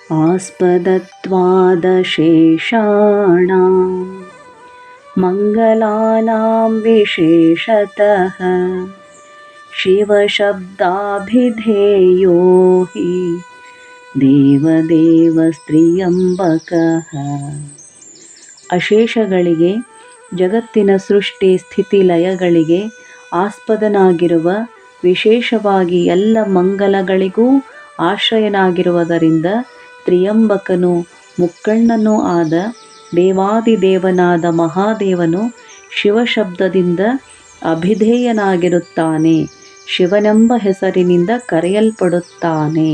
आस्पदत्वादशेषाणां मङ्गलानां विशेषतः शिवशब्दाभिधेयो हि ದೇವದೇವಸ್ತ್ರಿಯಂಬಕಃ. ಅಶೇಷಗಳಿಗೆ, ಜಗತ್ತಿನ ಸೃಷ್ಟಿ ಸ್ಥಿತಿ ಲಯಗಳಿಗೆ ಆಸ್ಪದನಾಗಿರುವ, ವಿಶೇಷವಾಗಿ ಎಲ್ಲ ಮಂಗಲಗಳಿಗೂ ಆಶ್ರಯನಾಗಿರುವುದರಿಂದ ತ್ರಿಯಂಬಕನೂ ಮುಕ್ಕಣ್ಣನೂ ಆದ ದೇವಾದಿದೇವನಾದ ಮಹಾದೇವನು ಶಿವಶಬ್ದದಿಂದ ಅಭಿಧೇಯನಾಗಿರುತ್ತಾನೆ, ಶಿವನೆಂಬ ಹೆಸರಿನಿಂದ ಕರೆಯಲ್ಪಡುತ್ತಾನೆ.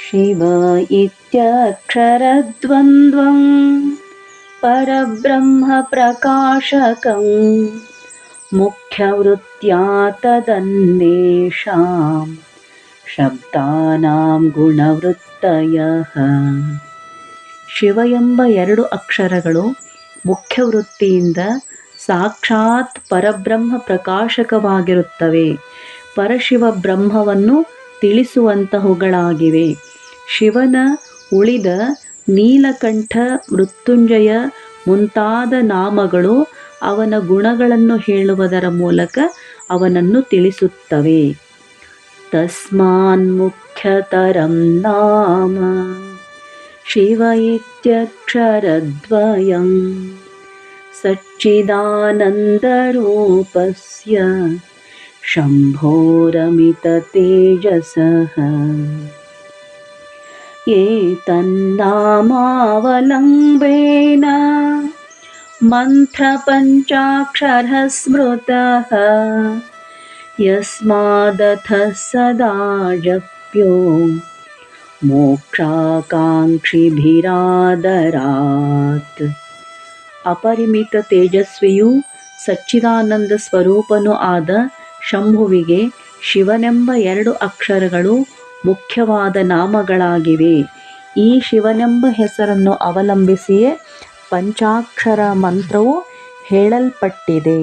ಶಿವ ಇತ್ಯಕ್ಷರದ್ವಂದ್ವಂ ಪರಬ್ರಹ್ಮ ಪ್ರಕಾಶಕಂ ಮುಖ್ಯವೃತ್ತ್ಯಾ ತದನ್ಯೇಷಾಂ ಶಬ್ದಾನಾಂ ಗುಣವೃತ್ತಯಃ. ಶಿವ ಎಂಬ 2 ಅಕ್ಷರಗಳು ಮುಖ್ಯವೃತ್ತಿಯಿಂದ ಸಾಕ್ಷಾತ್ ಪರಬ್ರಹ್ಮ ಪ್ರಕಾಶಕವಾಗಿರುತ್ತವೆ, ಪರಶಿವ ಬ್ರಹ್ಮವನ್ನು ತಿಳಿಸುವಂತಹುಗಳಾಗಿವೆ. ಶಿವನ ಉಳಿದ ನೀಲಕಂಠ, ಮೃತ್ಯುಂಜಯ ಮುಂತಾದ ನಾಮಗಳು ಅವನ ಗುಣಗಳನ್ನು ಹೇಳುವುದರ ಮೂಲಕ ಅವನನ್ನು ತಿಳಿಸುತ್ತವೆ. ತಸ್ಮಾನ್ಮುಖ್ಯತರಂ ನಾಮ ಶಿವ ಇತ್ಯಕ್ಷರದ್ವಯಂ ಸಚ್ಚಿದಾನಂದರೂಪಸ್ಯ ಶಂಭೋರಮಿತತೇಜಸಃ. ಏತನ್ನಾಮಾವಲಂಬೇನ ಮಂತ್ರಪಂಚಾಕ್ಷರಃ ಸ್ಮೃತಃ ಯಸ್ಮಾದಥ ಸದಾ ಜಪ್ಯೋ ಮೋಕ್ಷಾಕಾಂಕ್ಷಿಭಿರಾದರಾತ್. ಅಪರಿಮಿತ ತೇಜಸ್ವಿಯೂ ಸಚ್ಚಿದಾನಂದ ಸ್ವರೂಪನೂ ಆದ ಶಂಭುವಿಗೆ ಶಿವನೆಂಬ 2 ಅಕ್ಷರಗಳು ಮುಖ್ಯವಾದ ನಾಮಗಳಾಗಿವೆ. ಈ ಶಿವನೆಂಬ ಹೆಸರನ್ನು ಅವಲಂಬಿಸಿಯೇ ಪಂಚಾಕ್ಷರ ಮಂತ್ರವು ಹೇಳಲ್ಪಟ್ಟಿದೆ.